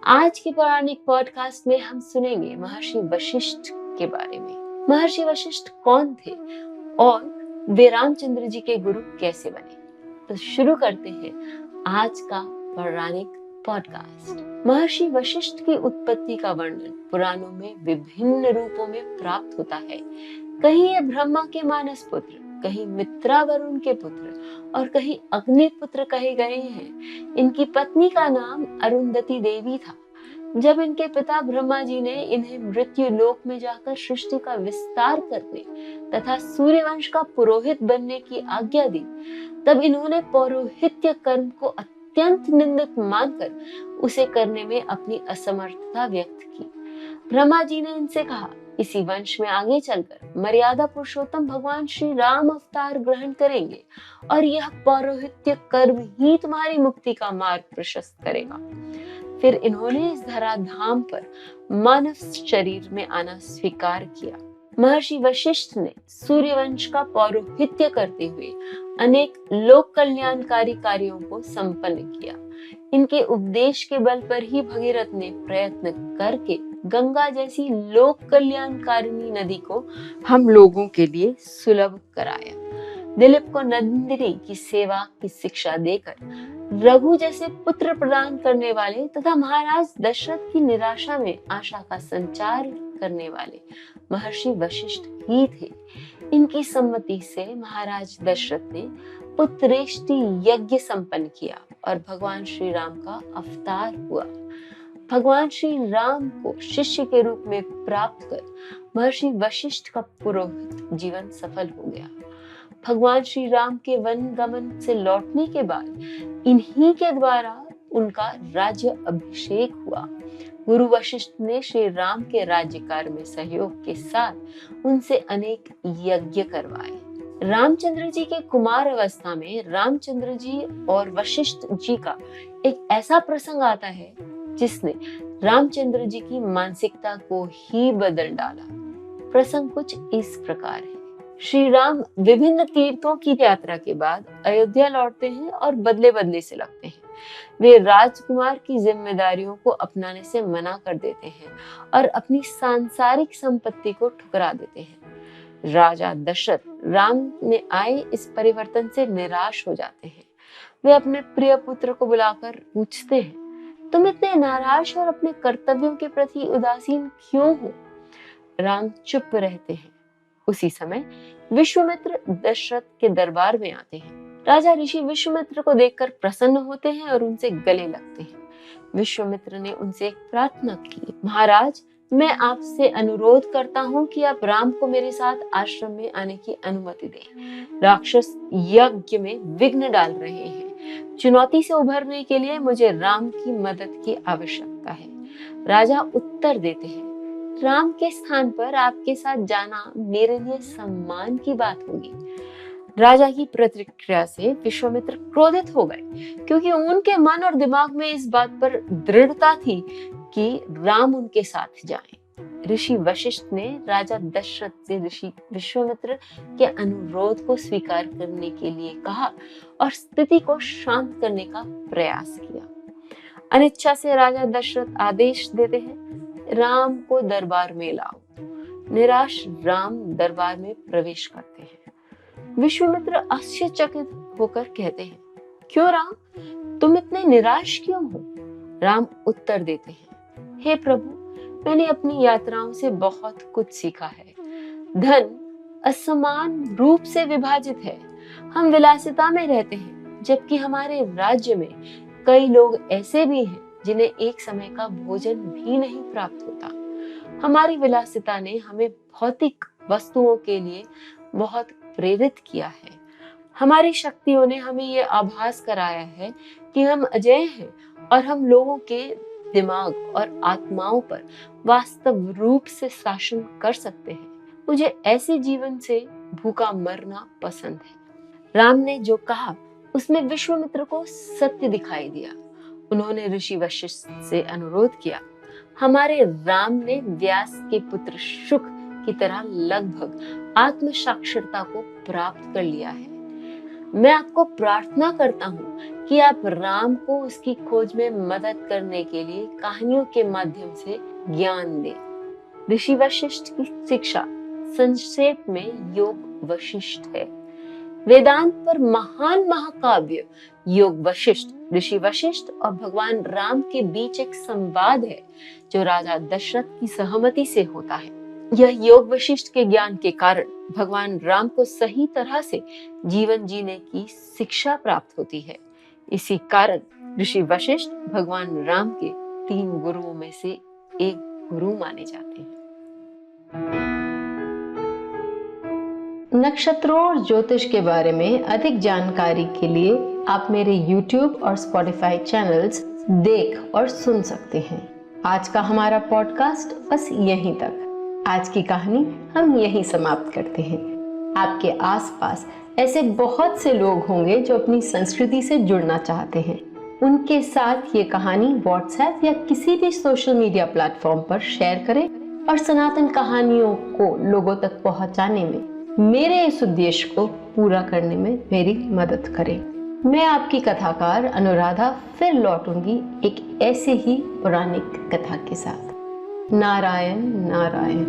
आज के पौराणिक पॉडकास्ट में हम सुनेंगे महर्षि वशिष्ठ के बारे में। महर्षि वशिष्ठ कौन थे और वे रामचंद्र जी के गुरु कैसे बने। तो शुरू करते हैं आज का पौराणिक पॉडकास्ट। महर्षि वशिष्ठ की उत्पत्ति का वर्णन पुराणों में विभिन्न रूपों में प्राप्त होता है। कहीं ये ब्रह्मा के मानस पुत्र, कहीं मित्रा वरुण के पुत्र और कहीं अग्निपुत्र कहे गए हैं। इनकी पत्नी का नाम अरुंधति देवी था। जब इनके पिता ब्रह्मा जी ने इन्हें मृत्यु लोक में जाकर सृष्टि का विस्तार करने तथा सूर्यवंश का पुरोहित बनने की आज्ञा दी, तब इन्होंने पौरोहित्य कर्म को अत्यंत निंदित मानकर उसे करने में अपनी असमर्थता व्यक्त की। ब्रह्मा जी ने इनसे कहा, इसी वंश में आगे चलकर मर्यादा पुरुषोत्तम भगवान श्री राम अवतार ग्रहण करेंगे और यह पौरोहित्य कर्म ही तुम्हारी मुक्ति का मार्ग प्रशस्त करेगा। फिर इन्होंने इस धराधाम पर मानव शरीर में आना स्वीकार किया। महर्षि वशिष्ठ ने सूर्यवंश का पौरोहित्य करते हुए अनेक लोक कल्याणकारी कार्यों को संपन्न किया। इनके उपदेश के बल पर ही भगीरथ ने प्रयत्न करके गंगा जैसी लोक कल्याणकारिणी नदी को हम लोगों के लिए सुलभ कराया। दिलीप को नंदिनी की सेवा की शिक्षा देकर रघु जैसे पुत्र प्रदान करने वाले तथा महाराज दशरथ की निराशा में आशा का संचार करने वाले महर्षि वशिष्ठ ही थे। इनकी सम्मति से महाराज दशरथ ने पुत्रेष्टि यज्ञ संपन्न किया और भगवान श्री राम का अवतार हुआ। भगवान श्री राम को शिष्य के रूप में प्राप्त कर महर्षि वशिष्ठ का पुरोहित जीवन सफल हो गया। भगवान श्री राम के वन गमन से लौटने के बाद इन्हीं के द्वारा उनका राज्य अभिषेक हुआ। गुरु वशिष्ठ ने श्री राम के राज्य कार्य में सहयोग के साथ उनसे अनेक यज्ञ करवाए। रामचंद्र जी के कुमार अवस्था में रामचंद्र जी और वशिष्ठ जी का एक ऐसा प्रसंग आता है जिसने रामचंद्र जी की मानसिकता को ही बदल डाला। प्रसंग कुछ इस प्रकार है। श्री राम विभिन्न तीर्थों की यात्रा के बाद अयोध्या लौटते हैं और बदले बदले से लगते हैं। वे राजकुमार की जिम्मेदारियों को अपनाने से मना कर देते हैं और अपनी सांसारिक संपत्ति को ठुकरा देते हैं। राजा दशरथ राम में आए इस परिवर्तन से निराश हो जाते हैं। वे अपने प्रिय पुत्र को बुलाकर पूछते हैं, तुम इतने नाराज और अपने कर्तव्यों के प्रति उदासीन क्यों हो? राम चुप रहते हैं। उसी समय विश्वामित्र दशरथ के दरबार में आते हैं। राजा ऋषि विश्वामित्र को देखकर प्रसन्न होते हैं और उनसे गले लगते हैं। विश्वामित्र ने उनसे एक प्रार्थना की, महाराज, मैं आपसे अनुरोध करता हूँ कि आप राम को मेरे साथ आश्रम में आने की अनुमति दें। राक्षस यज्ञ में विघ्न डाल रहे हैं। चुनौती से उभरने के लिए मुझे राम की मदद की आवश्यकता है। राजा उत्तर देते हैं, राम के स्थान पर आपके साथ जाना मेरे लिए सम्मान की बात होगी। राजा की प्रतिक्रिया से विश्वामित्र क्रोधित हो गए, क्योंकि उनके मन और दिमाग में इस बात पर दृढ़ता थी कि राम उनके साथ जाएं। ऋषि वशिष्ठ ने राजा दशरथ से ऋषि विश्वामित्र के अनुरोध को स्वीकार करने के लिए कहा और स्थिति को शांत करने का प्रयास किया। अनिच्छा से राजा दशरथ आदेश देते हैं, राम को दरबार में लाओ। निराश राम दरबार में प्रवेश करते हैं। विश्वामित्र आश्चर्यचकित होकर कहते हैं, क्यों राम, तुम इतने निराश क्यों हो? राम उत्तर देते हैं, हे प्रभु, मैंने अपनी यात्राओं से बहुत कुछ सीखा है। धन असमान रूप से विभाजित है। हम विलासिता में रहते हैं, जबकि हमारे राज्य में कई लोग ऐसे भी हैं जिन्हें एक समय का भोजन भी नहीं प्राप्त होता। हमारी विलासिता ने हमें भौतिक वस्तुओं के लिए बहुत प्रेरित किया है। हमारी शक्तियों ने हमें यह आभास कराया है कि हम अजेय हैं और हम लोगों के दिमाग और आत्माओं पर वास्तव रूप से शासन कर सकते हैं। मुझे ऐसे जीवन से भूखा मरना पसंद है। राम ने जो कहा उसमें विश्वामित्र को सत्य दिखाई दिया। उन्होंने ऋषि वशिष्ठ से अनुरोध किया, हमारे राम ने व्यास के पुत्र शुक की तरह लगभग आत्म साक्षरता को प्राप्त कर लिया है। मैं आपको प्रार्थना करता हूँ कि आप राम को उसकी खोज में मदद करने के लिए कहानियों के माध्यम से ज्ञान दें। ऋषि वशिष्ठ की शिक्षा संक्षेप में योग वशिष्ठ है। वेदांत पर महान महाकाव्य योग वशिष्ठ ऋषि वशिष्ठ और भगवान राम के बीच एक संवाद है जो राजा दशरथ की सहमति से होता है। यह योग वशिष्ठ के ज्ञान के कारण भगवान राम को सही तरह से जीवन जीने की शिक्षा प्राप्त होती है। इसी कारण ऋषि वशिष्ठ भगवान राम के 3 गुरुओं में से एक गुरु माने जाते हैं। नक्षत्रों और ज्योतिष के बारे में अधिक जानकारी के लिए आप मेरे YouTube और Spotify चैनल्स देख और सुन सकते हैं। आज का हमारा पॉडकास्ट बस यहीं तक। आज की कहानी हम यहीं समाप्त करते हैं। आपके आसपास ऐसे बहुत से लोग होंगे जो अपनी संस्कृति से जुड़ना चाहते हैं। उनके साथ ये कहानी WhatsApp या किसी भी सोशल मीडिया प्लेटफॉर्म पर शेयर करें और सनातन कहानियों को लोगों तक पहुंचाने में मेरे इस उद्देश्य को पूरा करने में मेरी मदद करें। मैं आपकी कथाकार अनुराधा फिर लौटूंगी एक ऐसे ही पौराणिक कथा के साथ। नारायण नारायण।